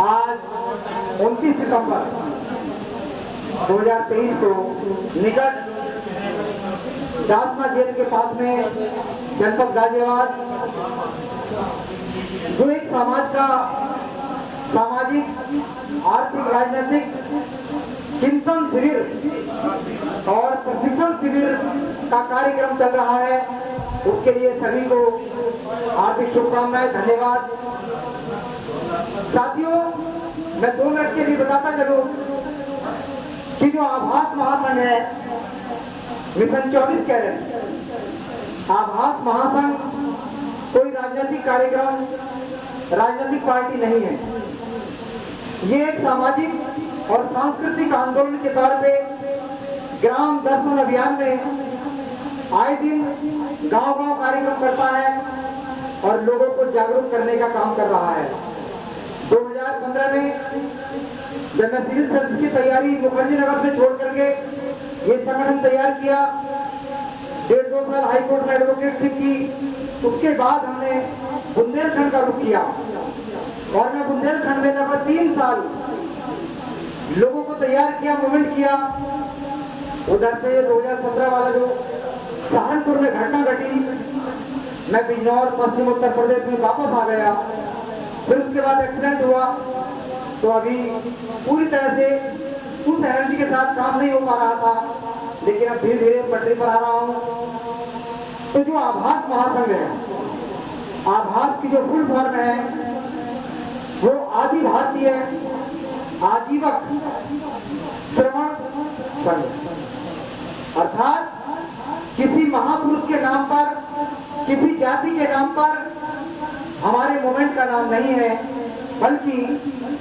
आज 29 सितंबर 2023 को निकट दासना जेल के पास में जनपद गाजियाबाद जो एक सामाजिक आर्थिक राजनीतिक चिंतन शिविर और प्रशिक्षण शिविर का कार्यक्रम चल रहा है, उसके लिए सभी को हार्दिक शुभकामनाएं, धन्यवाद। साथियों, मैं 2 मिनट के लिए बताता चलूं कि जो आभास महासंघ है, मिशन 24 कैरेट आभास महासंघ कोई राजनीतिक कार्यक्रम, राजनीतिक पार्टी नहीं है। ये एक सामाजिक और सांस्कृतिक आंदोलन के तौर पे ग्राम दर्शन अभियान में आए दिन गांव-गांव कार्यक्रम करता है और लोगों को जागरूक करने का काम कर रहा है। 2015 में जब मैं सिविल सर्विस की तैयारी मुखर्जी नगर से छोड़ करके ये संगठन तैयार किया, 1.5-2 साल हाईकोर्ट में एडवोकेटशिप की, उसके बाद हमने बुंदेलखंड का रुख किया और मैं बुंदेलखंड में लगभग 3 साल लोगों को तैयार किया, मूवमेंट किया। उधर से 2017 वाला जो सहारनपुर में घटना घटी, मैं बिजनौर पश्चिम उत्तर प्रदेश में वापस आ गया। फिर उसके बाद एक्सीडेंट हुआ, तो अभी पूरी तरह से उस एनर्जी के साथ काम नहीं हो पा रहा था, लेकिन अब धीरे धीरे पटरी पर आ रहा हूँ। तो जो आभास महासंघ है, आभास की जो फुल फॉर्म है वो आदि भारतीय आजीवक श्रवण संघ, अर्थात किसी महापुरुष के नाम पर, किसी जाति के नाम पर हमारे मूवमेंट का नाम नहीं है, बल्कि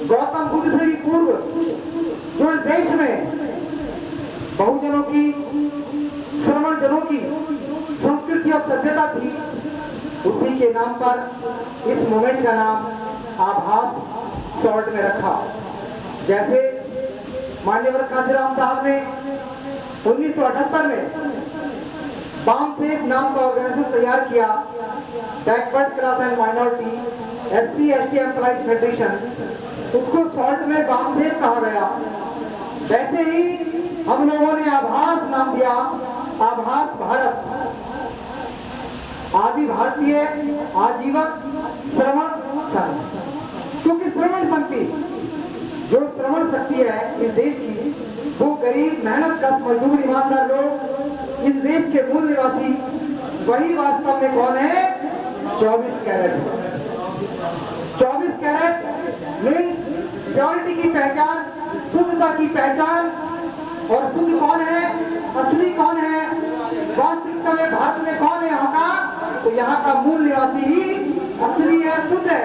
गौतम बुद्ध से भी पूर्व जो देश में बहुजनों की, श्रमण जनों की संस्कृति और सभ्यता थी, उसी के नाम पर इस मूवमेंट का नाम आभास शॉर्ट में रखा। जैसे मान्यवर काशीराम साहब ने 1978 में बामसेफ नाम का ऑर्गेनाइजेशन तैयार किया, backward class and minority SC/ST employees federation, उसको शॉर्ट में बामसेफ कहा गया। वैसे ही हम लोगों ने आभास नाम दिया, आभास भारत, आदि भारतीय आजीवक श्रवण संघ, क्योंकि श्रवण शक्ति, जो श्रवण शक्ति है इस देश की, वो गरीब, मेहनत कश, मजदूर, ईमानदार लोग, इस देश के मूल निवासी, वही वास्तव में कौन है? 24 कैरेट। 24 कैरेट मीन्स प्योरिटी की पहचान, शुद्धता की पहचान। और शुद्ध कौन है, असली कौन है, वास्तविकता में भारत में कौन है यहाँ का? तो यहाँ का मूल निवासी ही असली है, शुद्ध है।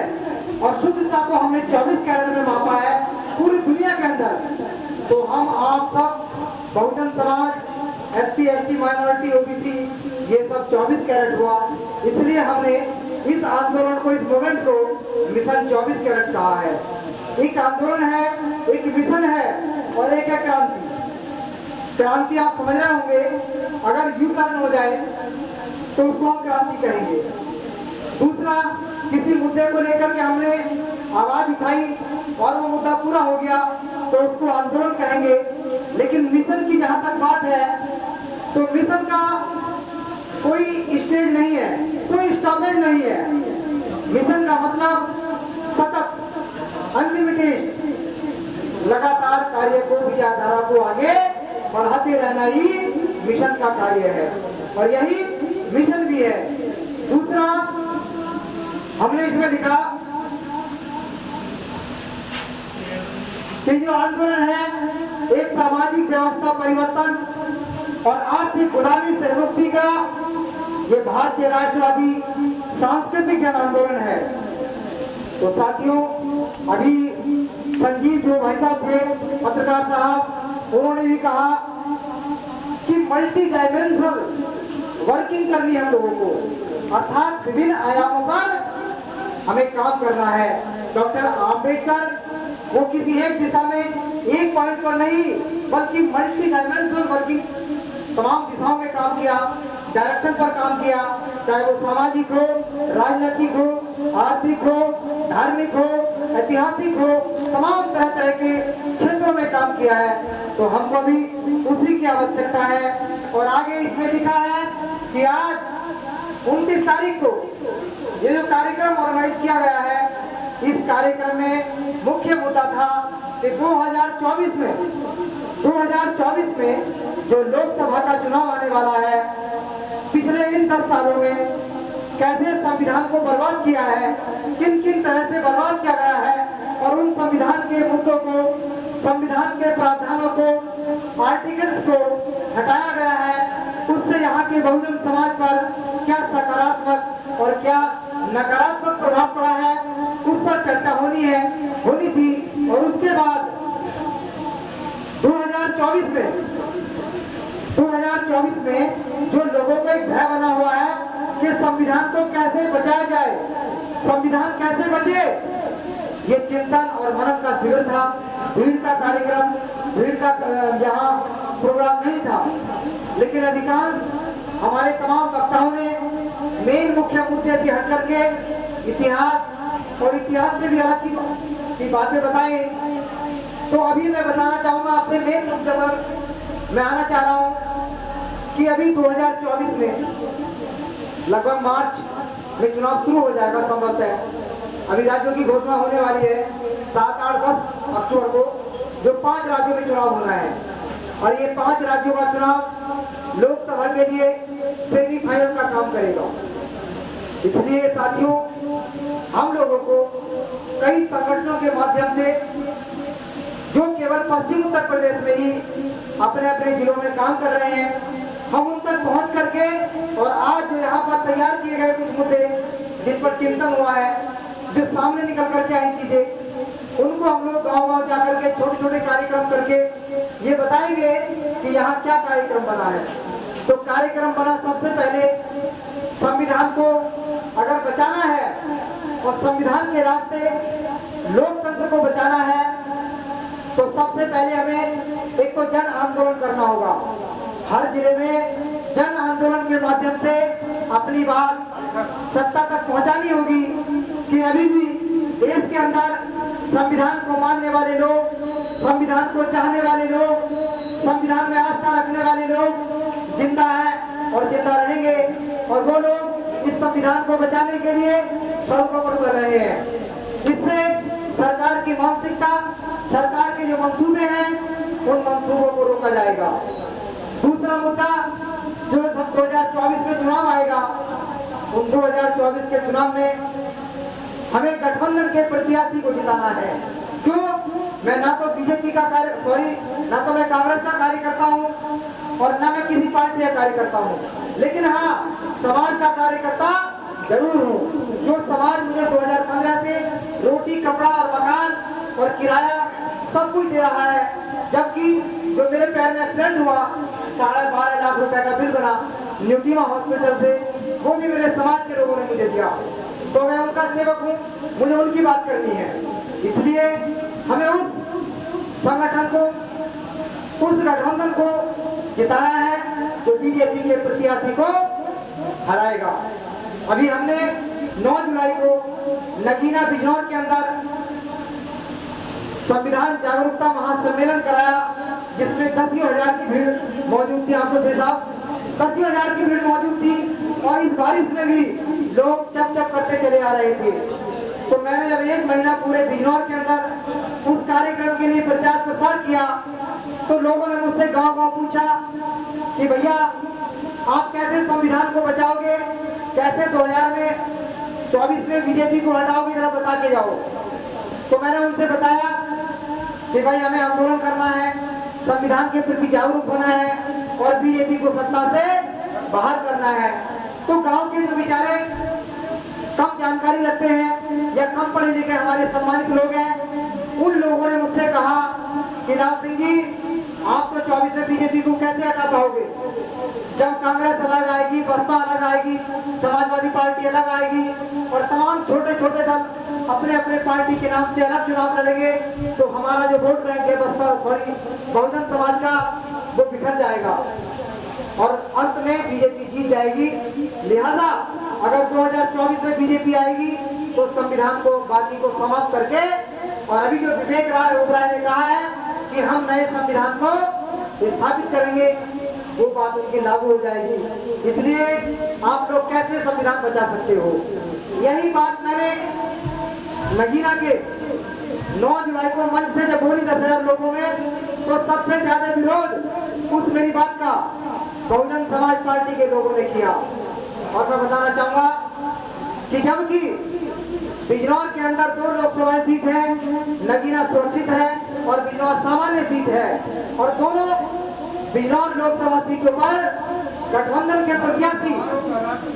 और शुद्धता को हमने 24 कैरेट में मापा है पूरी दुनिया के अंदर। तो हम आप सब Bahujan Samaj, SC/ST minority, OBC, ये सब 24 कैरेट हुआ। इसलिए हमने इस आंदोलन को, इस मूवमेंट को मिशन 24 कैरेट कहा है। एक आंदोलन है, एक मिशन है और एक है क्रांति। क्रांति आप समझ रहे होंगे, अगर यू टर्न हो जाए तो उसको हम क्रांति कहेंगे। दूसरा, किसी मुद्दे को लेकर के हमने आवाज उठाई और वो मुद्दा पूरा हो गया तो उसको आंदोलन कहेंगे। लेकिन मिशन की जहां तक बात है, तो मिशन का कोई स्टेज नहीं है, कोई स्टॉपेज नहीं है। मिशन का मतलब सतत, अनलिमिटेड, लगातार कार्य को, विचारधारा को आगे बढ़ाते रहना ही मिशन का कार्य है और यही मिशन भी है। दूसरा, हमने इसमें लिखा कि जो आंदोलन है एक सामाजिक व्यवस्था परिवर्तन और आर्थिक गुलामी से मुक्ति का ये भारतीय राष्ट्रवादी सांस्कृतिक जन आंदोलन है। तो साथियों, अभी संजीव जो भाई साहब थे, पत्रकार साहब, उन्होंने भी कहा कि मल्टी डायमेंशनल वर्किंग करनी है हम लोगों को, अर्थात विभिन्न आयामों पर हमें काम करना है। डॉक्टर आम्बेडकर वो किसी एक दिशा में, एक पॉइंट पर नहीं, बल्कि मल्टी डायमेंशनल वर्किंग, तमाम दिशाओं में काम किया, डायरेक्शन पर काम किया, चाहे वो सामाजिक हो, राजनीतिक हो, आर्थिक हो, धार्मिक हो, ऐतिहासिक हो, तमाम तरह तरह के क्षेत्रों में काम किया है। तो हमको भी उसी की आवश्यकता है। और आगे इसमें लिखा है कि आज 29 तारीख को ये जो कार्यक्रम ऑर्गेनाइज किया गया है, इस कार्यक्रम में मुख्य मुद्दा था कि 2024 में जो लोकसभा का चुनाव आने वाला है, पिछले इन 10 सालों में कैसे संविधान को बर्बाद किया है, किन किन तरह से बर्बाद किया गया है, और उन संविधान के मुद्दों को, संविधान के प्रावधानों को, आर्टिकल्स को हटाया गया है, उससे यहाँ के बहुजन समाज पर क्या सकारात्मक और क्या नकारात्मक प्रभाव पड़ा है, उस पर चर्चा होनी थी। और उसके बाद 2024 में जो लोगों को एक भय बना हुआ है कि संविधान को कैसे बचाया जाए, संविधान कैसे बचे, ये चिंतन और मनन का शिविर था। भीड़ का कार्यक्रम, भीड़ का यहाँ प्रोग्राम नहीं था, लेकिन अधिकांश हमारे तमाम वक्ताओं ने मेन मुख्य मुद्दे से हट करके इतिहास और इतिहास से भी आज की बातें बताई। तो अभी मैं बताना चाहूंगा आपसे, मेन मुद्दे पर मैं आना चाह रहा हूं कि अभी 2024 में लगभग मार्च में चुनाव शुरू हो जाएगा संभवतः। अभी राज्यों की घोषणा होने वाली है 7, 8, 10 अक्टूबर को, जो 5 राज्यों में चुनाव होना है। और ये 5 राज्यों का चुनाव लोकसभा के लिए सेमीफाइनल का काम करेगा। इसलिए साथियों, हम लोगों को कई संगठनों के माध्यम से, जो केवल पश्चिम उत्तर प्रदेश में ही अपने अपने जिलों में काम कर रहे हैं, हम उन तक पहुंच करके, और आज जो यहाँ पर तैयार किए गए कुछ मुद्दे जिन पर चिंतन हुआ है, जो सामने निकल करके आई चीजें, उनको हम लोग गाँव-गाँव जाकर के छोटे छोटे कार्यक्रम करके ये बताएंगे कि यहाँ क्या कार्यक्रम बना है। तो कार्यक्रम बना, सबसे पहले संविधान को अगर बचाना है और संविधान के रास्ते लोकतंत्र को बचाना है, तो सबसे पहले हमें एक तो जन आंदोलन करना होगा। हर जिले में जन आंदोलन के माध्यम से अपनी बात सत्ता तक पहुंचानी होगी कि अभी भी देश के अंदर संविधान को मानने वाले लोग, संविधान को चाहने वाले लोग, संविधान में आस्था रखने वाले लोग जिंदा हैं और जिंदा रहेंगे, और वो लोग इस संविधान को बचाने के लिए सड़कों पर उतर रहे हैं। इससे सरकार की मानसिकता, सरकार के जो मंसूबे हैं, उन मंसूबों को रोका जाएगा। दूसरा मुद्दा, जो 2024 में चुनाव आएगा, उन 2024 के चुनाव में हमें गठबंधन के प्रत्याशी को जिताना है। क्यों? मैं ना तो बीजेपी का ना तो मैं कांग्रेस का कार्यकर्ता हूँ और ना मैं किसी पार्टी का कार्यकर्ता हूँ, लेकिन हाँ, समाज का कार्यकर्ता जरूर हूँ। जो समाज मुझे 2015 से रोटी, कपड़ा और मकान और किराया सब कुछ दे रहा है, जबकि जो मेरे पैर में एक्सीडेंट हुआ, 12.5 लाख रुपए का बिल बना न्यूटीमा हॉस्पिटल से, वो भी मेरे समाज के लोगों ने मुझे दिया। तो मैं उनका सेवक हूँ, मुझे उनकी बात करनी है। इसलिए हमें उस संगठन को, उस गठबंधन को जिताना है जो बीजेपी के प्रत्याशी को हराएगा। अभी हमने 9 जुलाई को नगीना बिजनौर के अंदर संविधान जागरूकता महासम्मेलन कराया, जिसमें 10,000 की भीड़ मौजूद थी। आपको देखा 10,000 की भीड़ मौजूद थी, और इस बारिश में भी लोग चप चप करते चले आ रहे थे। तो मैंने जब 1 महीना पूरे बिजनौर के अंदर उस कार्यक्रम के लिए प्रचार प्रसार किया, तो लोगों ने मुझसे गांव-गांव पूछा कि भैया आप कैसे संविधान को बचाओगे, कैसे 2024 में बीजेपी को हटाओगे, जरा बता के जाओ। तो मैंने उनसे बताया कि भाई हमें आंदोलन करना है, संविधान के प्रति जागरूक होना है और बीजेपी को सत्ता से बाहर करना है। तो गांव के जो बेचारे कम जानकारी रखते हैं या कम पढ़े लिखे हमारे सम्मानित लोग हैं, उन लोगों ने मुझसे कहा कि लाल सिंह जी, आप तो 24 में बीजेपी को कैसे हटा पाओगे, जब कांग्रेस अलग आएगी, बसपा अलग आएगी, समाजवादी पार्टी अलग आएगी और तमाम छोटे छोटे दल अपने अपने पार्टी के नाम से अलग चुनाव लड़ेंगे, तो हमारा जो वोट बैंक है बहुजन समाज का, वो बिखर जाएगा और अंत में बीजेपी जीत जाएगी। लिहाजा अगर 2024 में बीजेपी आएगी तो संविधान को बाकी को समाप्त करके और अभी जो विवेक राय ओबराय ने कहा है कि हम नए संविधान को स्थापित करेंगे, वो बात उनकी लागू हो जाएगी। इसलिए आप लोग कैसे संविधान बचा सकते हो? यही बात मैंने नगीना के 9 जुलाई को मंच से जब बोली 10,000 लोगों में, तो सबसे ज्यादा विरोध उस मेरी बात का बहुजन समाज पार्टी के लोगों ने किया। और मैं बताना चाहूंगा कि जबकि बिजनौर के अंदर 2 लोकसभा सीट है, नगीना सुरक्षित है और बिजनौर सामान्य सीट है, और दोनों बिजनौर लोकसभा सीटों पर गठबंधन के प्रत्याशी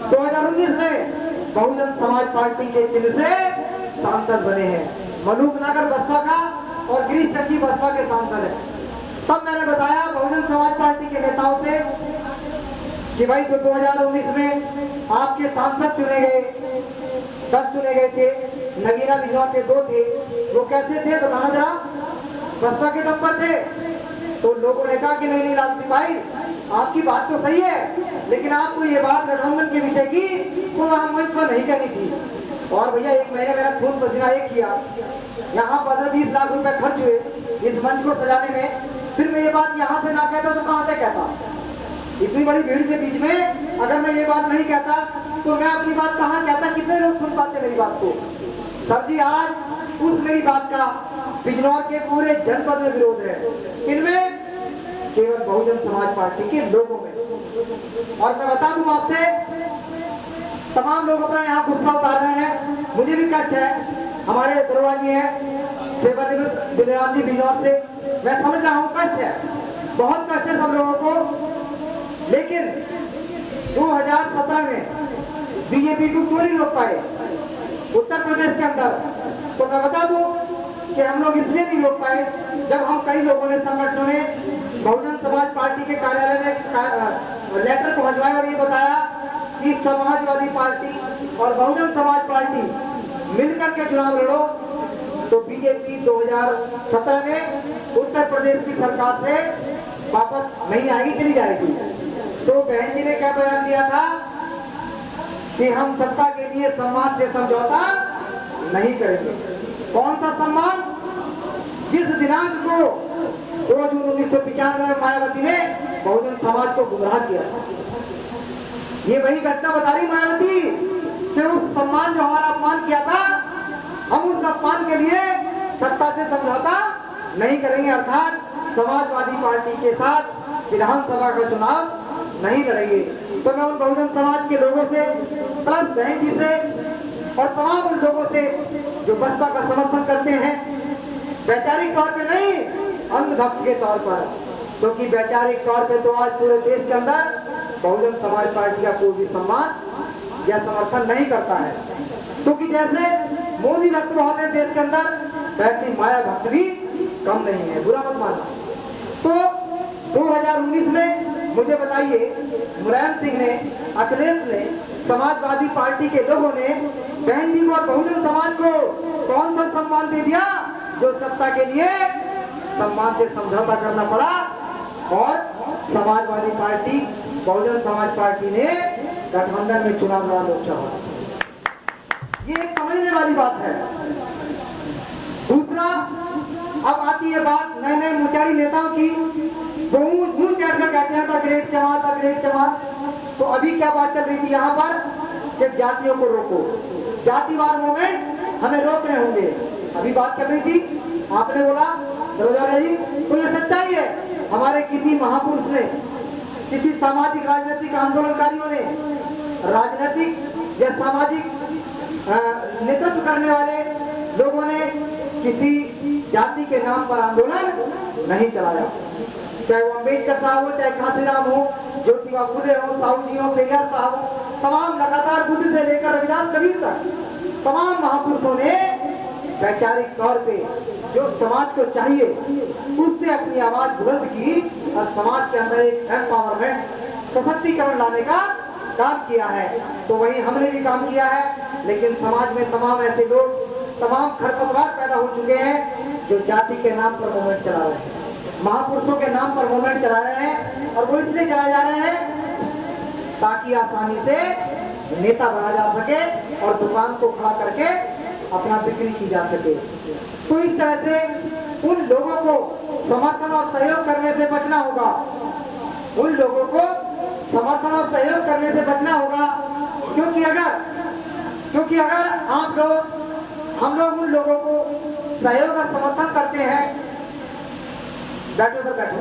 2019 में बहुजन समाज पार्टी के चिन्ह से सांसद बने हैं। मलूक नगर बसपा का और गिरीश चंदी बसपा के सांसद है। तब मैंने बताया बहुजन समाज पार्टी के नेताओं से कि भाई जो 2019 में आपके सांसद चुने गए, 10 चुने गए थे, नगीना बिजनौर के 2 थे, वो कैसे थे बताना जरा? बसपा के दम पर थे। तो लोगों ने कहा कि नहीं लाल सिंह भाई, आपकी बात तो सही है, लेकिन आपको ये बात गठबंधन के विषय की तो वहां मंच पर नहीं करनी थी। और भैया 1 महीने मेरा खून पसीना एक किया, यहाँ 15-20 लाख रुपए खर्च हुए इस मंच को सजाने में, फिर मैं ये बात यहाँ से ना कहता तो कहाँ से कहता? इतनी बड़ी भीड़ के बीच में अगर मैं ये बात नहीं कहता तो मैं अपनी बात कहाँ कहता? कितने लोग सुन पाते मेरी बात को? सर जी, आज उस मेरी बात का बिजनौर के पूरे जनपद में विरोध है, इनमें केवल बहुजन समाज पार्टी के लोगों में। और मैं बता दूं आपसे, तमाम लोग अपना यहाँ गुस्सा उतार रहे हैं, मुझे भी कष्ट है। हमारे दरवाजे हैं सेवानिवृत्त बिजनौर से, मैं समझ रहा हूँ कष्ट है, बहुत कष्ट है सब लोगों को। लेकिन 2017 में बीजेपी को क्यों नहीं रोक पाए उत्तर प्रदेश के अंदर? तो मैं बता दूं कि हम लोग इसलिए नहीं रोक पाए, जब हम कई लोगों ने, संगठनों ने बहुजन समाज पार्टी के कार्यालय में लेटर को भिजवाया और ये बताया कि समाजवादी पार्टी और बहुजन समाज पार्टी मिलकर के चुनाव लड़ो, तो बीजेपी 2017 में उत्तर प्रदेश की सरकार से वापस नहीं आएगी, चली जाएगी। तो बहन जी ने क्या बयान दिया था कि हम सत्ता के लिए सम्मान से समझौता नहीं करेंगे। कौन सा सम्मान? जिस दिनांक को 2 जून 1995 में मायावती ने बहुजन समाज को गुमराह किया था, ये वही घटना बता रही मायावती कि उस सम्मान जो हमारा अपमान किया था, हम उस अपमान के लिए सत्ता से समझौता नहीं करेंगे, अर्थात समाजवादी पार्टी के साथ विधानसभा का चुनाव नहीं लड़ेंगे। तो मैं उन बहुजन समाज के लोगों से, प्लस बहन जी से और तमाम उन लोगों से जो बसपा का समर्थन करते हैं, वैचारिक तौर पे नहीं, अंधभक्त के तौर पर, क्योंकि वैचारिक तौर पे तो आज पूरे देश के अंदर बहुजन समाज पार्टी का कोई भी सम्मान या समर्थन नहीं करता है। क्योंकि जैसे मोदी भक्त बहुत है देश के अंदर, वैसे माया भक्त भी कम नहीं है, बुरा मत मानना। तो 2019 में मुझे बताइए, मुलायम सिंह ने, अखिलेश ने, समाजवादी पार्टी के लोगों ने बहन जी को और बहुजन समाज को कौन सा सम्मान दे दिया जो सत्ता के लिए सम्मान से समझौता करना पड़ा? और समाजवादी पार्टी, बहुजन समाज पार्टी ने गठबंधन में चुनाव लड़ा लोकसभा। ये एक समझने वाली बात है। दूसरा, अब आती है बात नए नए मुचारी नेताओं की, वो मुंह चढ़ कर कहते हैं था ग्रेट जमात, था ग्रेट जमात। तो अभी क्या बात चल रही थी यहाँ पर कि जातियों को रोको, जातिवार मूवमेंट हमें रोक रहे होंगे, अभी बात कर रही थी। आपने बोला दरोजा जी, तो ये सच्चाई है, हमारे किसी महापुरुष ने, किसी सामाजिक राजनीतिक आंदोलनकारियों ने, राजनीतिक या सामाजिक नेतृत्व करने वाले लोगों ने किसी जाति के नाम पर आंदोलन नहीं चलाया। चाहे वो अम्बेडकर साहब हो, चाहे काशीराम हो, ज्योतिबा फुले हो, साहू जी हो, पेरियार साहब हो, तमाम लगातार बुद्ध से लेकर रविदास कबीर तक तमाम महापुरुषों ने वैचारिक तौर पे जो समाज को चाहिए उससे अपनी आवाज बुलंद की और समाज के अंदर एक एम्पावरमेंट, सशक्तिकरण लाने का काम किया है। तो वही हमने भी काम किया है, लेकिन समाज में तमाम ऐसे लोग, तमाम खरपतवार पैदा हो चुके हैं जो जाति के नाम पर मूवमेंट चला रहे हैं, महापुरुषों के नाम पर मूवमेंट चला रहे हैं, और वो इसलिए चलाए जा रहे हैं ताकि आसानी से नेता बना जा सके और दुकान को खड़ा करके अपना बिक्री की जा सके। तो इस तरह से उन लोगों को समर्थन और सहयोग करने से बचना होगा, उन लोगों को समर्थन और सहयोग करने से बचना होगा, क्योंकि अगर हम लोग उन लोगों को सहयोग और समर्थन करते हैं। बैठो सर, बैठो।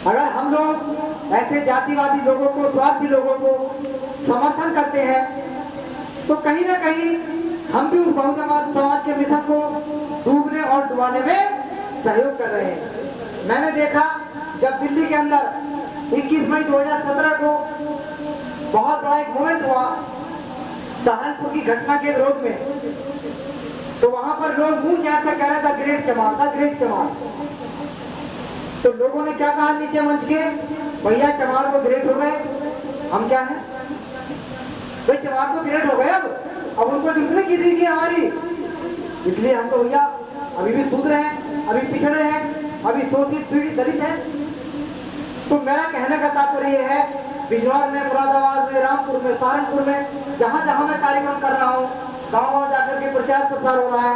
अगर हम लोग ऐसे जातिवादी लोगों को, स्वार्थी लोगों को समर्थन करते हैं तो कहीं ना कहीं हम भी उस बहुजन समाज के मिशन को डूबने और डुबाने में सहयोग कर रहे हैं। मैंने देखा जब दिल्ली के अंदर 21 मई 2017 को बहुत बड़ा एक मूवमेंट हुआ सहारनपुर की घटना के विरोध में, तो वहां पर लोग मुंह झाड़ कर कह रहे था ग्रेट चमार था, ग्रेट चमार। तो लोगों ने क्या कहा नीचे मंच के, भैया चमार को ग्रेट हो गए, हम क्या हैं भाई, चमार को ग्रेट हो गए, अब उनको डिग्री की दी हमारी, इसलिए हम तो भैया अभी भी शूद्र हैं, अभी पिछड़े हैं, अभी शोषित पीड़ित दलित हैं। तो मेरा कहने का तात्पर्य यह है, बिजनौर में, मुरादाबाद में, रामपुर में, सहारनपुर में, जहां जहां मैं कार्यक्रम कर रहा हूँ, गाँव जाकर के प्रचार प्रसार हो रहा है,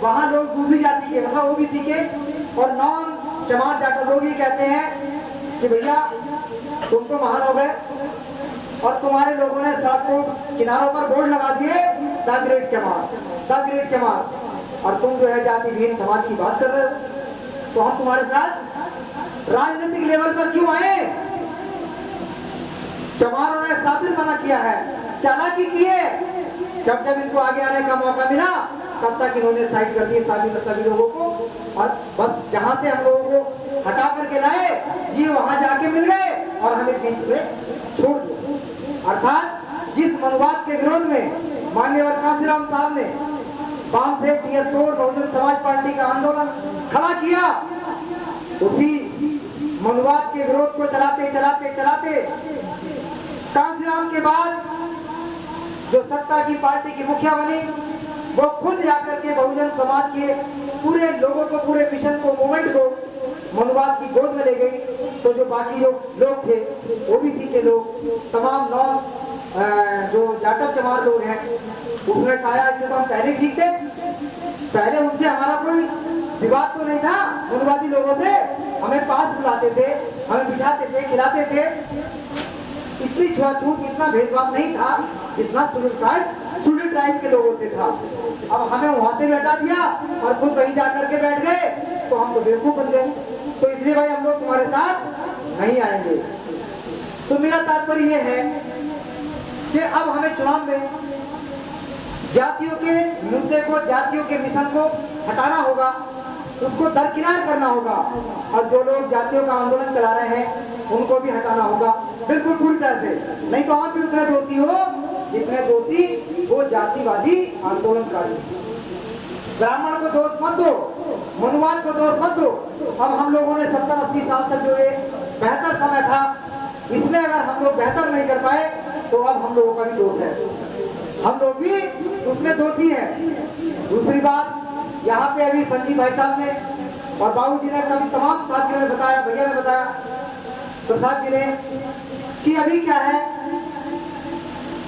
वहां लोग दूसरी जाति के, मतलब ओबीसी के और नॉन चमार जाकर लोग ये कहते हैं कि भैया तुम तो महान हो गए और तुम्हारे लोगों ने सड़कों किनारों पर बोर्ड लगा दिए द ग्रेट चमार, द ग्रेट चमार, और तुम जो है जाति विहीन समाज की बात कर रहे हो। तो हम तुम्हारे साथ राजनीतिक लेवल पर क्यों आए? चमारों ने साबित मना किया है, चालाकी की है। जब इनको आगे आने का मौका मिला तब तक इन्होंने साइड कर दिए सभी लोगों को, और बस जहां से हम लोगों को हटा करके लाए ये वहां जाके मिल गए और हमें बीच में छोड़ दिया। अर्थात जिस मनुवाद के विरोध में माननीय कांशीराम साहब ने वाम से टीएस तोड़ बहुजन समाज पार्टी का आंदोलन खड़ा किया, उसी मनुवाद के विरोध को चलाते चलाते चलाते कांशीराम के बाद जो सत्ता की पार्टी की मुखिया बनी, वो खुद जाकर के बहुजन समाज के पूरे लोगों को, पूरे मिशन को, मूवमेंट को मनुवाद की गोद में ले गई। तो जो बाकी जो लोग थे, ओबीसी के लोग, तमाम जो जाटव चमार लोग हैं, उसने कहा कि हम पहले ठीक थे, पहले उनसे हमारा कोई विवाद तो नहीं था, मनुवादी लोगों से हमें पास बुलाते थे, हमें बिठाते थे, खिलाते थे, इतनी छुआछूत, इतना भेदभाव नहीं था जितना स्टूडेंट राइट के लोगों से था। अब हमें वहां से हटा दिया और खुद वहीं जाकर के बैठ गए, तो हम तो बेवकूफ बन गए। तो इसलिए भाई हम लोग तुम्हारे साथ नहीं आएंगे। तो मेरा तात्पर्य यह है कि अब हमें चुनाव में जातियों के मुद्दे को, जातियों के मिशन को हटाना होगा, उसको दरकिनार करना होगा, और जो लोग जातियों का आंदोलन चला रहे हैं उनको भी हटाना होगा, बिल्कुल पूरी तरह से। नहीं तो आप भी उतने दोषी हो जितने दोषी वो जातिवादी आंदोलनकारी। ब्राह्मण को दोष मत दो, मनुवाद को दोष मत दो। अब हम लोगों ने 70-80 साल तक जो ये बेहतर समय था, इसमें अगर हम लोग बेहतर नहीं कर पाए तो अब हम लोगों का भी दोष है, हम लोग भी उसमें दोषी हैं। दूसरी बात, यहाँ पे अभी संजीव भाई साहब ने और बाबू जी ने, कभी तमाम साथियों ने बताया, भैया ने बताया, प्रसाद जी ने, कि अभी क्या है,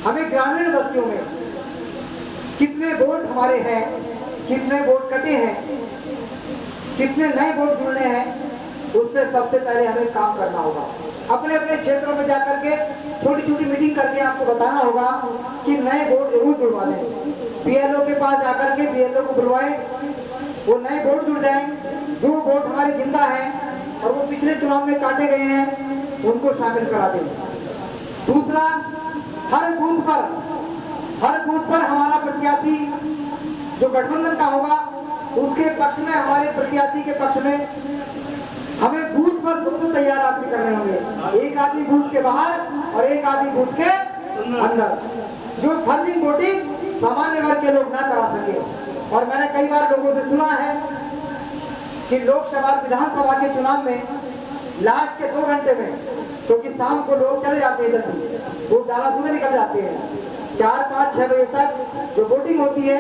हमें ग्रामीण बस्तियों में कितने वोट हमारे हैं, कितने वोट कटे हैं, कितने नए वोट जुड़ने हैं, उस पर सबसे पहले हमें काम करना होगा। अपने अपने क्षेत्रों में जाकर के छोटी छोटी मीटिंग करके आपको बताना होगा कि नए वोट जरूर जुड़वा दें। बीएलओ के पास जाकर के बीएलओ को बुलवाएं, वो नए वोट जुड़ जाएं, जो वोट हमारे जिंदा हैं और वो पिछले चुनाव में काटे गए हैं उनको शामिल करा दें। दूसरा, हर बूथ पर हमारा प्रत्याशी जो गठबंधन का होगा उसके पक्ष में, हमारे प्रत्याशी के पक्ष में हमें बूथ पर खुद तैयार आदमी करने होंगे, एक आदमी बूथ के बाहर और एक आदमी बूथ के अंदर, जो फर्जिंग वोटिंग सामान्य वर्ग के लोग ना करा सके। और मैंने कई बार लोगों से सुना है कि लोकसभा, विधानसभा के चुनाव में लास्ट के 2 घंटे में, क्योंकि शाम को लोग चले जाते हैं जल्दी, वो डाला धुएं निकल जाते हैं, 4, 5, 6 बजे तक जो वोटिंग होती है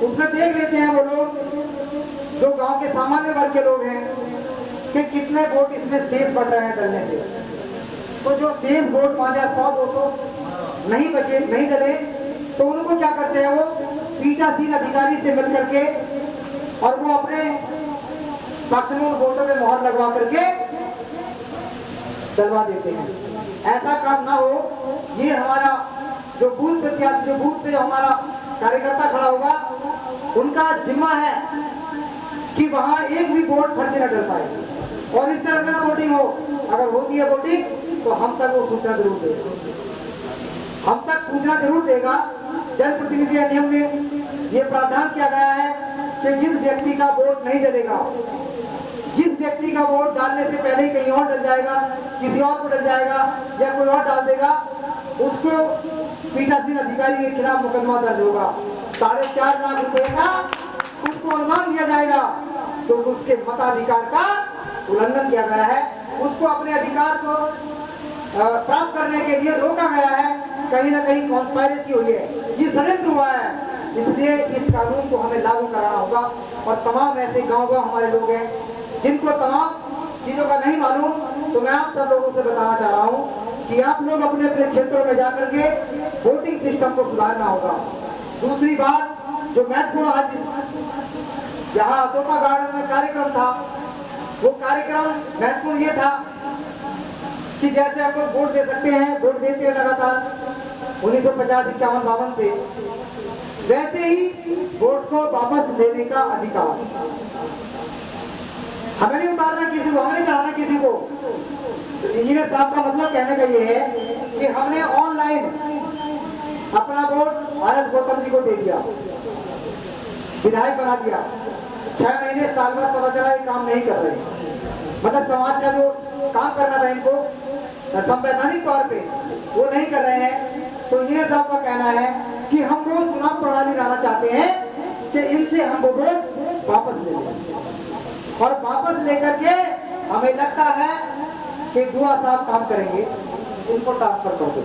उसमें देख लेते हैं वो लोग जो गांव के सामान्य वर्ग के लोग हैं कि कितने वोट इसमें शेष बढ़ रहे हैं डलने से। तो जो सेम वोट मान लिया 100-200 नहीं बचे, नहीं डले, तो उनको क्या करते हैं, वो पीठासीन अधिकारी से मिल करके और वो अपने पक्ष में वोटों पे मोहर लगवा करके डलवा देते हैं। ऐसा काम ना हो, ये हमारा जो बूथ प्रत्याशी, जो बूथ पे हमारा कार्यकर्ता खड़ा होगा, उनका जिम्मा है कि वहां एक भी वोट फर्जी न डल पाए। और इस तरह का वोटिंग हो, अगर होती है वोटिंग तो हम तक वो सूचना जरूर देगा, हम तक सूचना जरूर देगा। जनप्रतिनिधि अधिनियम में ये प्रावधान किया गया है कि जिस व्यक्ति का वोट नहीं डलेगा, जिस व्यक्ति का वोट डालने से पहले ही कहीं और डल जाएगा, किसी और को डल जाएगा या कोई और डाल देगा, उसको पीठासीन अधिकारी के खिलाफ मुकदमा दर्ज होगा। 4.5 लाख रुपए का उसको अनुदान दिया जाएगा। तो उसके मताधिकार का उल्लंघन किया गया है, उसको अपने अधिकार को प्राप्त करने के लिए रोका गया है। कहीं ना कहीं कॉन्स्पायरेसी हुई है, ये षड्यंत्र हुआ है। इसलिए इस कानून को हमें लागू कराना होगा। और तमाम ऐसे गांव हमारे लोग हैं जिनको तमाम चीजों का नहीं मालूम, तो मैं आप सब लोगों से बताना चाह रहा हूँ कि आप लोग अपने अपने क्षेत्रों में जाकर के वोटिंग सिस्टम को सुधारना होगा। दूसरी बात जो महत्वपूर्ण, आज यहाँ अशोका गार्डन में कार्यक्रम था, वो कार्यक्रम महत्वपूर्ण ये था कि जैसे आप लोग वोट दे सकते हैं, वोट देते हैं लगातार 1950, 51, 52 से, वैसे ही वोट को वापस लेने का अधिकार। हमें नहीं उतारना किसी को, हमें नहीं चढ़ाना किसी को। तो इंजीनियर साहब का मतलब कहने का ये है कि हमने ऑनलाइन अपना वोट आर.एस. गौतम जी को दे दिया, विधायक बना दिया। 6 महीने साल भर पता चला ये काम नहीं कर रहे, मतलब समाज का जो काम करना था इनको संवैधानिक तौर पे वो नहीं कर रहे हैं। तो इंजीनियर साहब का कहना है कि हम वो चुनाव प्रणाली लाना चाहते हैं कि इनसे हम वो वोट वापस ले लें, और वापस लेकर के हमें लगता है कि दुआ साहब काम करेंगे, उनको ट्रांसफर कर दो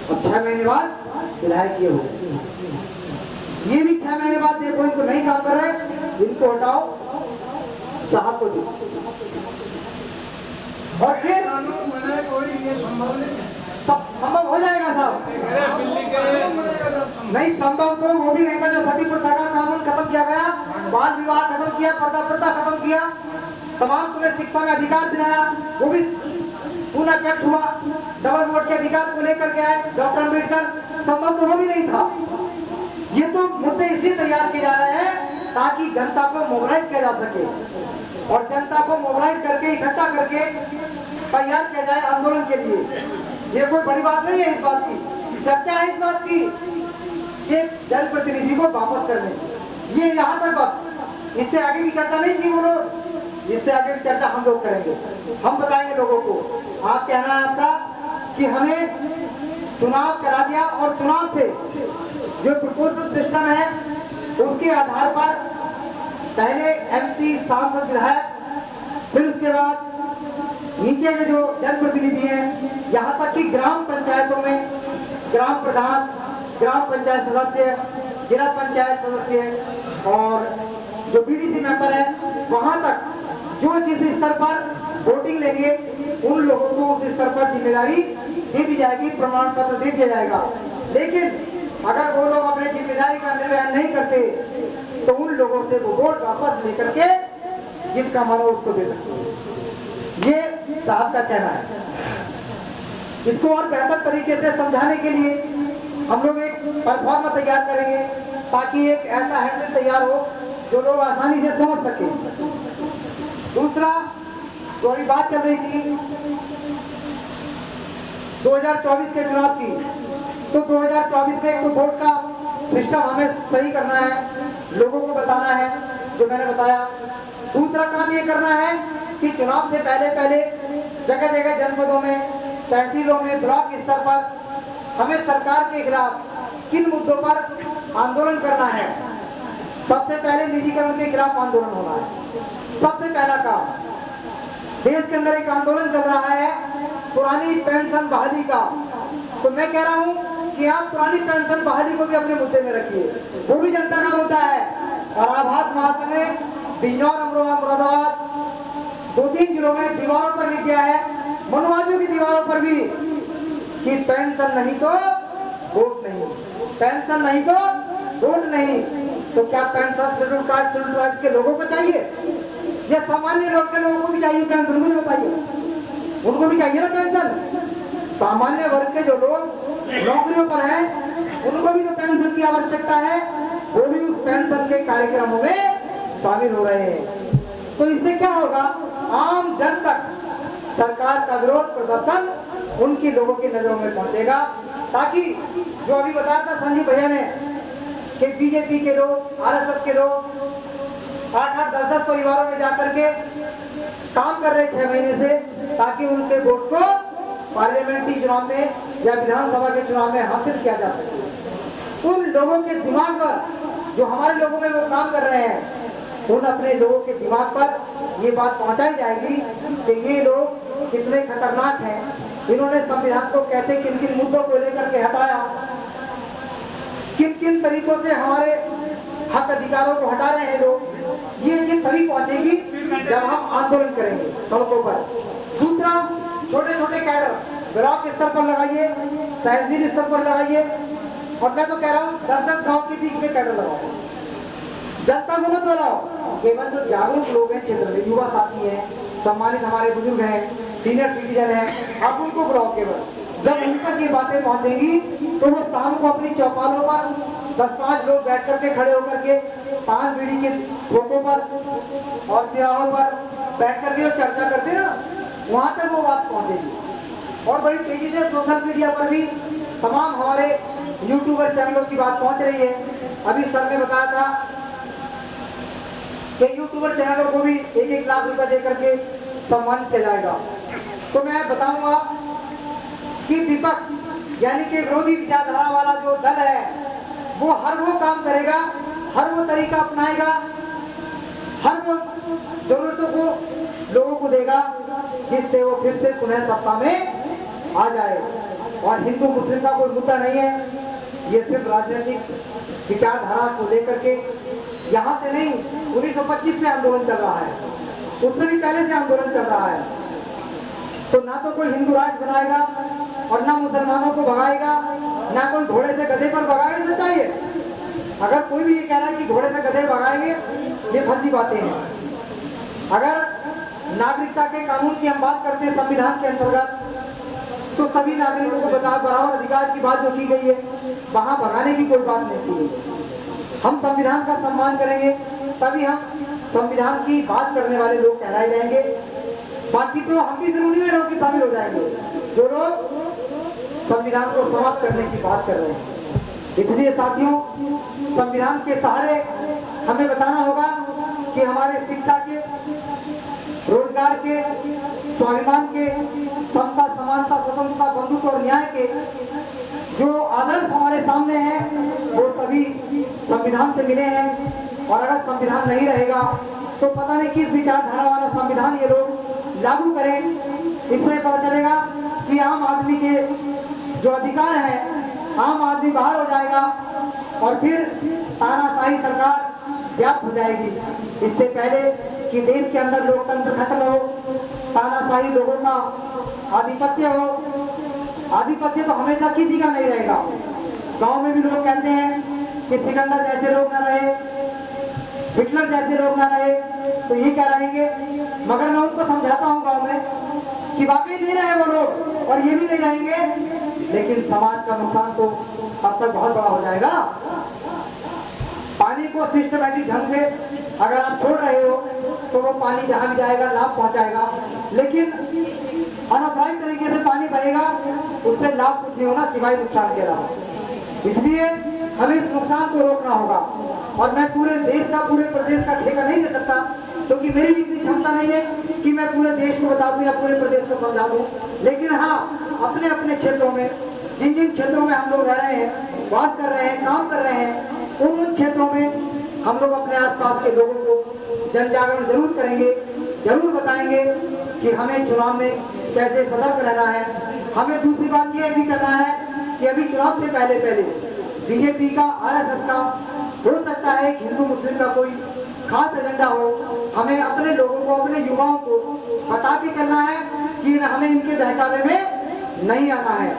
और 6 महीने बाद विधायक ये हो। ये भी 6 महीने बाद देखो इनको नहीं काम कर रहे, इनको हटाओ, साहब को दो। और फिर संभव हो जाएगा साहब, नहीं संभव तो वो भी रहेगा जो सती प्रथा का कानून खत्म किया गया, बाल विवाह खत्म किया, पर्दा प्रथा खत्म किया, तमाम तुम्हें शिक्षा का अधिकार दिलाया, वो भी पूरा कट हुआ। डबल वोट के अधिकार को लेकर के आए डॉक्टर अम्बेडकर, संभव तो वो भी नहीं था। ये तो मुद्दे इसलिए तैयार किए जा रहे हैं ताकि जनता को मोबिलाइज किया जा सके, और जनता को मोबिलाइज करके इकट्ठा करके तैयार किया जाए आंदोलन के लिए। ये कोई बड़ी बात नहीं है, इस बात की चर्चा है, इस बात की ये जनप्रतिनिधि को वापस करने की, ये यहाँ तक बस, इससे आगे की चर्चा नहीं की वो लोग, इससे आगे की चर्चा हम लोग करेंगे, हम बताएंगे लोगों को। आप कहना है आपका कि हमें चुनाव करा दिया और चुनाव से जो प्रोपोर्शनल सिस्टम है उसके आधार पर पहले एमपी, सांसद, विधायक, फिर उसके बाद नीचे के जो जनप्रतिनिधि हैं, यहाँ तक कि ग्राम पंचायतों में ग्राम प्रधान, ग्राम पंचायत सदस्य, जिला पंचायत सदस्य और जो बीडीसी मेंबर है, वहां तक जो जिस स्तर पर वोटिंग लेंगे उन लोगों को उस स्तर पर जिम्मेदारी दे दी जाएगी, प्रमाण पत्र दे दिया जाएगा। लेकिन अगर वो लोग अपने जिम्मेदारी का निर्वहन नहीं करते तो उन लोगों से वो वोट वापस लेकर के जिसका मन हो उसको दे सकते हैं। ये साहब का कहना है। इसको और बेहतर तरीके से समझाने के लिए हम लोग एक परफॉर्मा तैयार करेंगे ताकि एक ऐसा हैंडल तैयार हो जो लोग आसानी से समझ सके। दूसरा, जो अभी बात चल रही थी 2024 के चुनाव की, तो 2024 में एक तो वोट का सिस्टम हमें सही करना है, लोगों को बताना है जो मैंने बताया। दूसरा काम ये करना है कि चुनाव से पहले जगह जगह जनपदों में, तहसीलों में, ब्लॉक स्तर पर हमें सरकार के खिलाफ किन मुद्दों पर आंदोलन करना है। सबसे पहले निजीकरण के खिलाफ आंदोलन होना है, सबसे पहला काम। देश के अंदर एक आंदोलन चल रहा है पुरानी पेंशन बहाली का, तो मैं कह रहा हूं कि आप पुरानी पेंशन बहाली को भी अपने मुद्दे में रखिए, वो भी जनता का मुद्दा है। और आभास महासंघ ने बिजनौर, अमरोहा, मुरादाबाद 2-3 जिलों में दीवारों पर लिख दिया है मनुवादियों की दीवारों पर भी कि पेंशन नहीं तो वोट नहीं, पेंशन नहीं तो वोट नहीं। तो क्या pension schedule caste schedule tribe के लोगों को चाहिए या सामान्य लोग के लोगों को भी चाहिए पेंशन? मुझे बताइए, उनको भी चाहिए ना पेंशन? सामान्य वर्ग के जो लोग नौकरियों पर हैं उनको भी तो पेंशन की आवश्यकता है, वो भी उस पेंशन के कार्यक्रमों में शामिल हो रहे हैं। तो इससे क्या होगा, आम जन तक सरकार का विरोध प्रदर्शन उनकी लोगों की नजरों में पहुंचेगा, ताकि जो अभी बताया था संजीव भैया ने कि बीजेपी के लोग, आरएसएस के लोग 8-8, 10-10 परिवारों में जाकर के काम कर रहे 6 महीने से, ताकि उनके वोट को पार्लियामेंट्री चुनाव में या विधानसभा के चुनाव में हासिल किया जा सके। उन लोगों के दिमाग पर, जो हमारे लोगों में वो काम कर रहे हैं, उन अपने लोगों के दिमाग पर ये बात पहुंचाई जाएगी कि ये लोग कितने खतरनाक हैं, इन्होंने संविधान को कैसे किन किन मुद्दों को लेकर के हटाया, किन किन तरीकों से हमारे हक अधिकारों को हटा रहे हैं लोग। ये तभी पहुंचेगी जब हम आंदोलन करेंगे सड़कों पर। दूसरा, छोटे छोटे कैडर ब्लॉक स्तर पर लगाइए, तहसील स्तर पर लगाइए, और मैं तो कह रहा हूँ 10-10 गाँव के बीच में कैडर लगाओ, जनता को मत बुलाओ। केवल जो जागरूक लोग हैं क्षेत्र में, युवा साथी हैं, सम्मानित हमारे बुजुर्ग हैं, सीनियर सिटीजन हैं, आप उनको बुलाओ। केवल जब उन तक ये बातें पहुंचेंगी तो वो शाम को अपनी चौपालों पर 10-5 लोग बैठ करके खड़े होकर के पान बीड़ी के फोटो पर और तिराहों पर बैठ करके जो चर्चा करते हैं ना, वहां तक वो बात पहुंचेगी। और बड़ी तेजी से सोशल मीडिया पर भी तमाम हमारे यूट्यूबर चैनलों की बात पहुंच रही है। अभी सर ने बताया था कि यूट्यूबर चैनलों को भी 1-1 लाख रुपए दे करके सम्मानित किया जाएगा। तो मैं बताऊंगा कि विपक्ष यानी कि विरोधी विचारधारा वाला जो दल है, वो हर वो काम करेगा, हर वो तरीका अपनाएगा, हर वो जरूरतों को लोगों को देगा, जिससे वो फिर से पुनः सत्ता में आ जाए। और हिंदू मुस्लिम का कोई मुद्दा नहीं है, ये सिर्फ राजनीतिक विचारधारा को लेकर के यहाँ से नहीं, 1925 से आंदोलन चल रहा है, उससे भी पहले से आंदोलन चल रहा है। तो ना तो कोई हिंदू राष्ट्र बनाएगा और ना मुसलमानों को भगाएगा, ना कोई घोड़े से गधे पर भगाएगा। सच्चाई है, अगर कोई भी ये कह रहा है कि घोड़े से गधे भगाएंगे, ये फर्जी बातें हैं। अगर नागरिकता के कानून की हम बात करते हैं संविधान के अंतर्गत, तो सभी नागरिकों को बराबर अधिकार की बात जो की गई है, वहां भगाने की कोई बात नहीं की गई। हम संविधान का सम्मान करेंगे तभी हम संविधान की बात करने वाले लोग कहलाए जाएंगे। बाकी तो हम भी जरूरी में लोग शामिल हो जाएंगे जो लोग संविधान को समाप्त करने की बात कर रहे हैं। इसलिए साथियों, संविधान के सहारे हमें बताना होगा कि हमारे शिक्षा के, रोजगार के, स्वाभिमान के, समता, समानता, स्वतंत्रता, बंधुत्व और न्याय के जो आदर्श हमारे सामने हैं, वो सभी संविधान से मिले हैं। और अगर संविधान नहीं रहेगा तो पता नहीं किस विचारधारा वाला संविधान ये लोग लागू करें। इससे पता चलेगा कि आम आदमी के जो अधिकार है, आम आदमी बाहर हो जाएगा और फिर तानाशाही सरकार व्याप्त हो जाएगी। इससे पहले कि देश के अंदर लोकतंत्र खत्म हो, तानाशाही लोगों का आधिपत्य हो। आधिपत्य तो हमेशा किसी का नहीं रहेगा। गांव में भी लोग कहते हैं कि सिकंदर जैसे लोग ना रहे, हिटलर जैसे लोग ना रहे, तो ये क्या रहेंगे। मगर मैं उनको समझाता हूँ गांव में कि वाकई नहीं रहे वो लोग और ये भी नहीं रहेंगे, लेकिन समाज का नुकसान तो अब तक बहुत बड़ा हो जाएगा। पानी को सिस्टमैटिक ढंग से अगर आप छोड़ रहे हो तो वो पानी जहां भी जाएगा लाभ पहुंचाएगा, लेकिन अनावश्यक तरीके से पानी बहेगा, उससे लाभ कुछ नहीं होना सिवाय नुकसान के अलावा। इसलिए हमें इस नुकसान को रोकना होगा। और मैं पूरे देश का, पूरे प्रदेश का ठेका नहीं ले सकता, क्योंकि मेरी भी इतनी क्षमता नहीं है कि मैं पूरे देश को बता दूं या पूरे प्रदेश को समझा दूं। लेकिन हाँ, अपने अपने क्षेत्रों में, जिन जिन क्षेत्रों में हम लोग रह रहे हैं, बात कर रहे हैं, काम कर रहे हैं, उन क्षेत्रों में हम लोग अपने आसपास के लोगों को जन जागरण जरूर करेंगे, जरूर बताएंगे कि हमें चुनाव में कैसे सतर्क रहना है। हमें दूसरी बात यह भी करना है कि अभी चुनाव से पहले बीजेपी का, आरएसएस का, हो सकता है हिंदू मुस्लिम का कोई खास एजेंडा हो, हमें अपने लोगों को, अपने युवाओं को बता के चलना है कि हमें इनके बहकावे में नहीं आना है,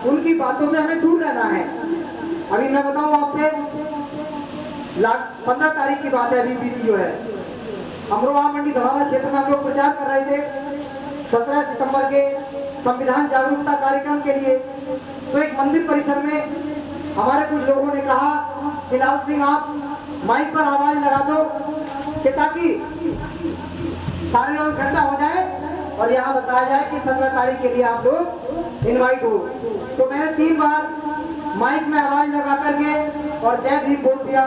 उनकी बातों से हमें दूर रहना है। अभी मैं बताऊं आपसे, 15 तारीख की बात है, अभी बीती जो है, अमरोहा मंडी धवाला क्षेत्र में हम लोग प्रचार कर रहे थे 17 सितंबर के संविधान जागरूकता कार्यक्रम के लिए। तो एक मंदिर परिसर में हमारे कुछ लोगों ने कहा कि लाल सिंह आप माइक पर आवाज लगा दो कि ताकि सारे लोग इकट्ठा हो जाए और यहाँ बताया जाए कि 17 तारीख के लिए आप लोग इनवाइट हो। तो मैंने 3 बार माइक में आवाज लगा करके और जय भीम बोल दिया।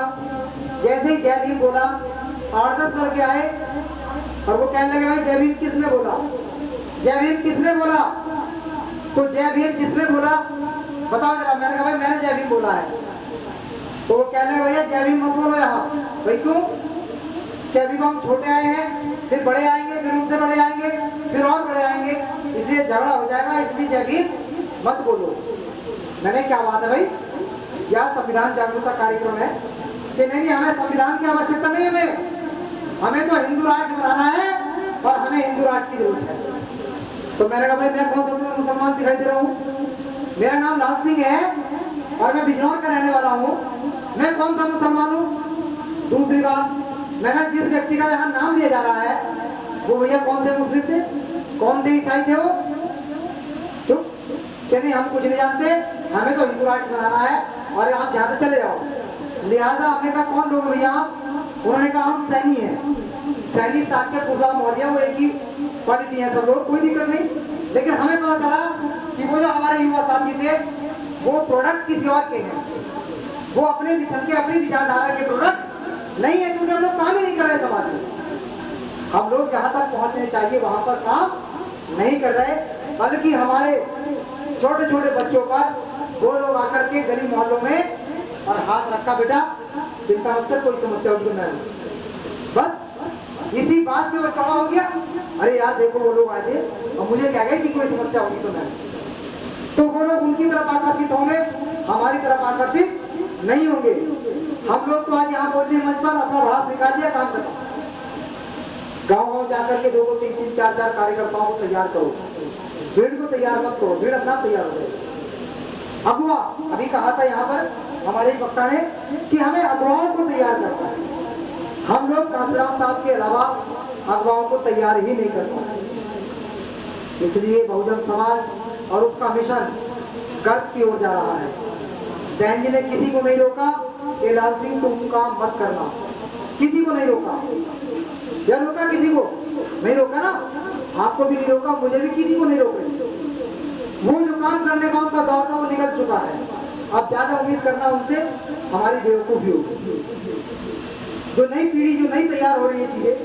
जैसे ही जय भीम बोला 8-10 लड़के आए और वो कहने लगे भाई जय भीम किसने बोला, जय भीम किसने बोला। तो जय भीम जिसने बोला बताओ जरा। मैंने कहा भाई मैंने जय भीम बोला है। तो वो कहने लगे भैया जय भीम मत बोलो यहाँ। भाई क्यों? कि अभी तो हम छोटे आए हैं, फिर बड़े आएंगे, फिर उनसे बड़े आएंगे, फिर और बड़े आएंगे, इसलिए झगड़ा हो जाएगा, इसलिए जय भीम मत बोलो। मैंने क्या बात है भाई, यह संविधान जागरूकता कार्यक्रम है कि नहीं, हमें संविधान की आवश्यकता नहीं है, हमें तो हिंदू राष्ट्र बनाना है और हमें हिंदू राष्ट्र की जरूरत है। तो मैंने कहा भाई मैं कौन सा मुसलमान दिखाई दे रहा हूँ, मेरा नाम लाल सिंह है और मैं बिजनौर का रहने वाला हूँ, मैं कौन सा मुसलमान हूँ। दूसरी बात, मैंने जिस व्यक्ति का यहाँ नाम लिया जा रहा है वो भैया कौन से मुस्लिम थे, कौन से ईसाई थे वो, चुप कि नहीं हम कुछ नहीं जानते, हमें तो हिंदू राष्ट्र बनाना है और आप यहाँ से चले जाओ। लिहाजा हमने कहा कौन लोग भैया आप? उन्होंने कहा हम सैनी हैं, सैनी साथ के पूरा मौर्य, वो एक ही क्वालिटी है सब लोग, कोई दिक्कत नहीं। लेकिन हमें पता चला कि वो जो हमारे युवा साथी थे वो प्रोडक्ट किसी और के हैं, वो अपने विचार के अपनी विचारधारा के प्रोडक्ट नहीं है, क्योंकि हम लोग काम ही नहीं कर रहे समाज में। हम लोग जहाँ तक पहुँचने चाहिए वहाँ पर काम नहीं कर रहे, बल्कि हमारे छोटे छोटे बच्चों पर वो लोग आकर के गली मोहल्लों में और हाथ रखा बेटा चिंता मत कर, कोई समस्या उनको नहीं। बस इसी बात से वो चौड़ा हो गया, अरे यार देखो वो लोग आए थे और मुझे क्या गए कि कोई समस्या होगी तो नहीं। तो वो लोग उनकी तरफ आकर्षित होंगे, हमारी तरफ आकर्षित नहीं होंगे। हम लोग तो आज यहाँ बोलते हैं मंच पर अपना भाव दिखा दिया, काम करना। गाँव गाँव जाकर के 2-2, 3-3, 4-4 कार्यकर्ताओं को तैयार करो, भीड़ को तैयार मत करो, भीड़ अपना तैयार हो जाए। अगुआ अभी कहा था यहाँ पर हमारे वक्ता ने कि हमें अगुवाओं को तैयार करना है। हम लोग कांसीराम साहब के अलावा अगुवाओं को तैयार ही नहीं कर पाते। इसलिए बहुजन समाज और उसका मिशन गर्व की ओर जा रहा है। बहन जी ने किसी को नहीं रोका कि लाल सिंह तुम काम मत करना, किसी को नहीं रोका। या रोका? किसी को नहीं रोका ना, आपको भी नहीं रोका, मुझे भी किसी को नहीं रोक रहे। वो जो काम करने का उनका दौर था वो निकल चुका है। अब ज्यादा उम्मीद करना उनसे हमारी बेवकूफी होगी। जो नई पीढ़ी जो नई तैयार हो रही है चीजें,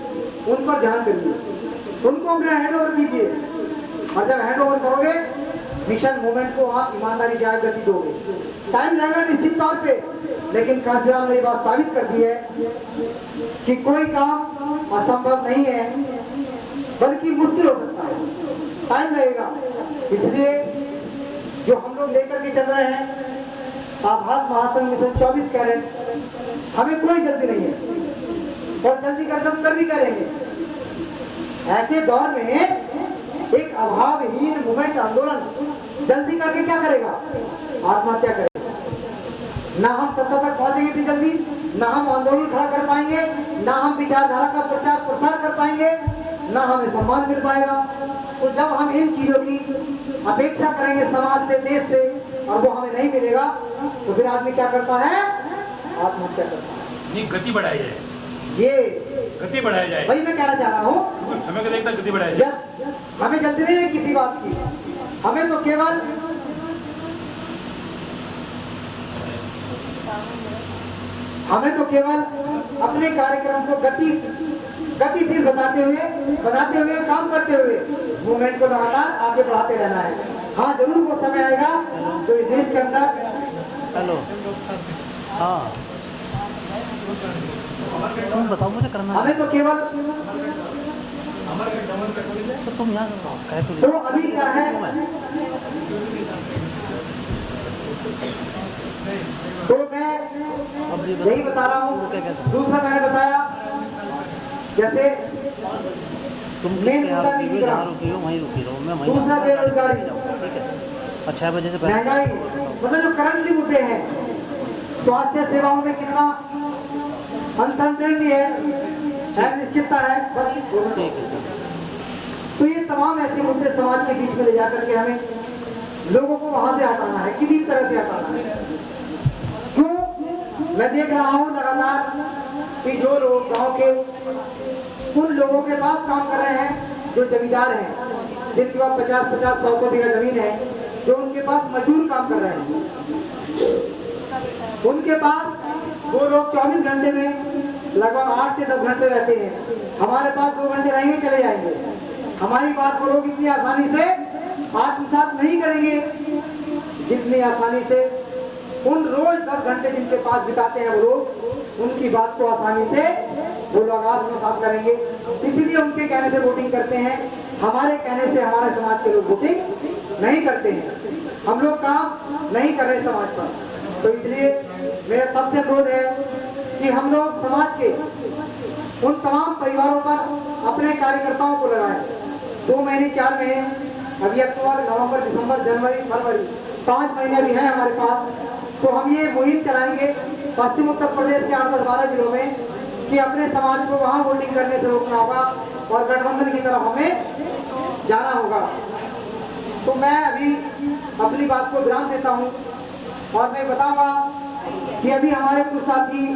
उन पर ध्यान करिए, उनको अपना हैंड ओवर कीजिए, और जब हैंड ओवर करोगे मिशन मूवमेंट को आप ईमानदारी से आगे गति दोगे। टाइम लगेगा निश्चित तौर पे, लेकिन कांसीराम ने ये बात साबित कर दी है कि कोई काम असंभव नहीं है, बल्कि मुश्किल हो सकता है, टाइम लगेगा। इसलिए जो हम लोग लेकर के चल रहे हैं आभास महासंघ मिशन 24 कैरेट, हमें कोई जल्दी नहीं है और जल्दी कर भी करेंगे। ऐसे दौर में एक अभावहीन मूवमेंट आंदोलन जल्दी करके क्या करेगा? आत्महत्या करेगा। ना हम सत्ता तक पहुंचेंगे इतनी जल्दी, ना हम आंदोलन खड़ा कर पाएंगे, ना हम विचारधारा का प्रचार प्रसार कर पाएंगे, ना हमें सम्मान मिल पाएगा। तो जब हम इन चीजों की अपेक्षा करेंगे समाज से, देश से, और वो हमें नहीं मिलेगा, तो फिर आदमी क्या करता है? आत्महत्या करता है। नहीं, गति बढ़ाई जाए, ये गति बढ़ाया जाए, वही मैं कहना चाह रहा हूँ। समय को देखकर गति बढ़ाया जाए। हमें जल्दी नहीं है किसी बात की, हमें तो केवल अपने कार्यक्रम को गतिशील बताते हुए काम करते हुए मूवमेंट को लगातार आगे बढ़ाते रहना है। हाँ जरूर वो समय आएगा तो इस देश के अंदर हेलो हाँ तुम बताओ मुझे करना हमें तो केवल तो तुम यहाँ कह तो अभी क्या है, तो मैं यही बता रहा हूँ। दूसरा मैंने बताया जैसे तुम मेन किसके यहाँ मुद्दा रुकी हो, जहाँ रुकी हो वहीं रुकी रहो, मैं वहीं दूसरा आऊँगा, बेरोजगारी, ठीक है। और 6 बजे से पहले महंगाई, मतलब जो करंटली मुद्दे हैं, स्वास्थ्य सेवाओं में कितना अनसर्टेनिटी है, अनिश्चितता है, बस ठीक है सर। तो ये तमाम ऐसे मुद्दे समाज के बीच में ले जाकर के हमें लोगों को वहां से हटाना है, किसी भी तरह से हटाना है। क्यों? मैं देख रहा हूं लगातार कि जो लोग गांव के उन लोगों के पास काम कर रहे हैं जो जमींदार हैं, जिनके पास 50-50, 100 बीघा जमीन है, जो उनके पास मजदूर काम कर रहे हैं, उनके पास वो लोग 24 घंटे में लगभग 8 से 10 घंटे रहते हैं। हमारे पास 2 घंटे रहेंगे, चले जाएंगे। हमारी बात वो लोग इतनी आसानी से आत्मसात नहीं करेंगे जितनी आसानी से उन रोज 10 घंटे जिनके पास बिताते हैं वो लोग, उनकी बात को आसानी से वो लोग आत्मसात करेंगे। इसीलिए उनके कहने से वोटिंग करते हैं, हमारे कहने से हमारे समाज के लोग वोटिंग नहीं करते हैं। हम लोग काम नहीं कर रहे समाज पर। तो इसलिए मेरा सबसे अनुरोध है कि हम लोग समाज के उन तमाम परिवारों पर अपने कार्यकर्ताओं को लगाएं। 2 महीने 4 महीने, अभी अक्टूबर, नवंबर, दिसंबर, जनवरी, फरवरी, 5 महीने भी हैं हमारे पास। तो हम ये मुहिम चलाएंगे पश्चिम उत्तर प्रदेश के 8, 10, 12 जिलों में कि अपने समाज को वहाँ वोटिंग करने से रोकना होगा और गठबंधन की तरफ हमें जाना होगा। तो मैं अभी अपनी बात को विराम देता हूँ और मैं बताऊंगा कि अभी हमारे कुछ साथी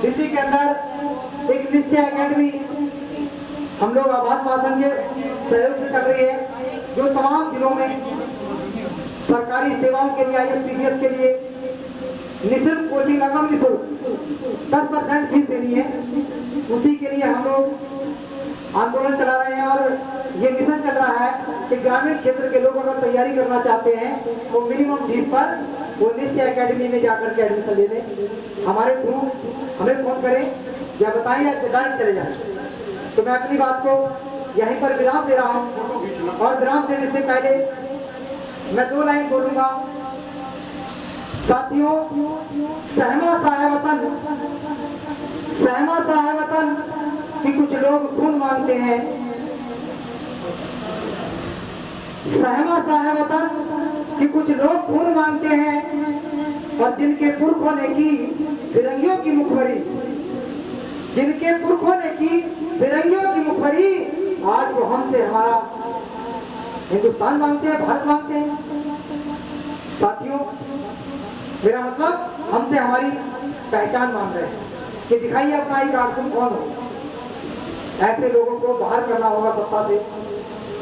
दिल्ली के अंदर एक निश्चय एकेडमी हम लोग आभास महासंघ के सहयोग से चल रही है, जो तमाम जिलों में सरकारी सेवाओं के लिए, IAS के लिए निःशुल्क कोचिंग, लगभग निःशुल्क 10% फीस देनी है। उसी के लिए हम लोग आंदोलन चला रहे हैं और ये मिशन चल रहा है कि ग्रामीण क्षेत्र के लोग अगर तैयारी करना चाहते हैं तो मिनिमम फीस पर वो निश्चय एकेडमी में जाकर के एडमिशन ले लें। हमारे थ्रू हमें फोन करें या बताएं या डायरेक्ट चले जाएं। तो मैं अपनी बात को यहीं पर विराम दे रहा हूं और विराम देने से पहले मैं 2 लाइन बोलूंगा। साथियों, सहमा सा है वतन, सहमा सा है वतन कि कुछ लोग खून मांगते हैं। सहमा सा है वतन कि कुछ लोग खून मांगते हैं और जिनके पुरखों ने की फिरंगियों की मुखबरी, जिनके पुरखों ने की फिरंगियों की मुखबरी, आज वो हमसे हमारा हिंदुस्तान मांगते हैं, भारत मांगते हैं। साथियों, मेरा मतलब हमसे हमारी पहचान मांग रहे हैं कि दिखाइए अपना ही कार्ड, तुम कौन हो। ऐसे लोगों को बाहर करना होगा सत्ता से।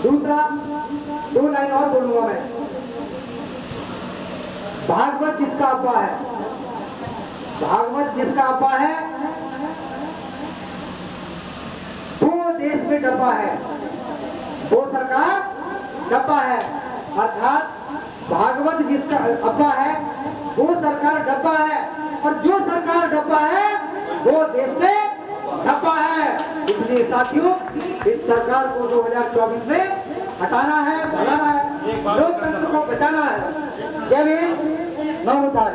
दूसरा, 2 लाइन और बोलूंगा मैं। भागवत जिसका अब्बा है, भागवत जिसका अब्बा है वो देश में डब्बा है, वो सरकार डब्बा है। अर्थात भागवत जिसका अब्बा है वो सरकार डब्बा है और जो सरकार डब्बा है वो देश में डब्बा है। इसलिए साथियों, इस सरकार को 2024 में हटाना है, भगाना है, लोकतंत्र को बचाना है। जय भीम, नमो बुद्धाय।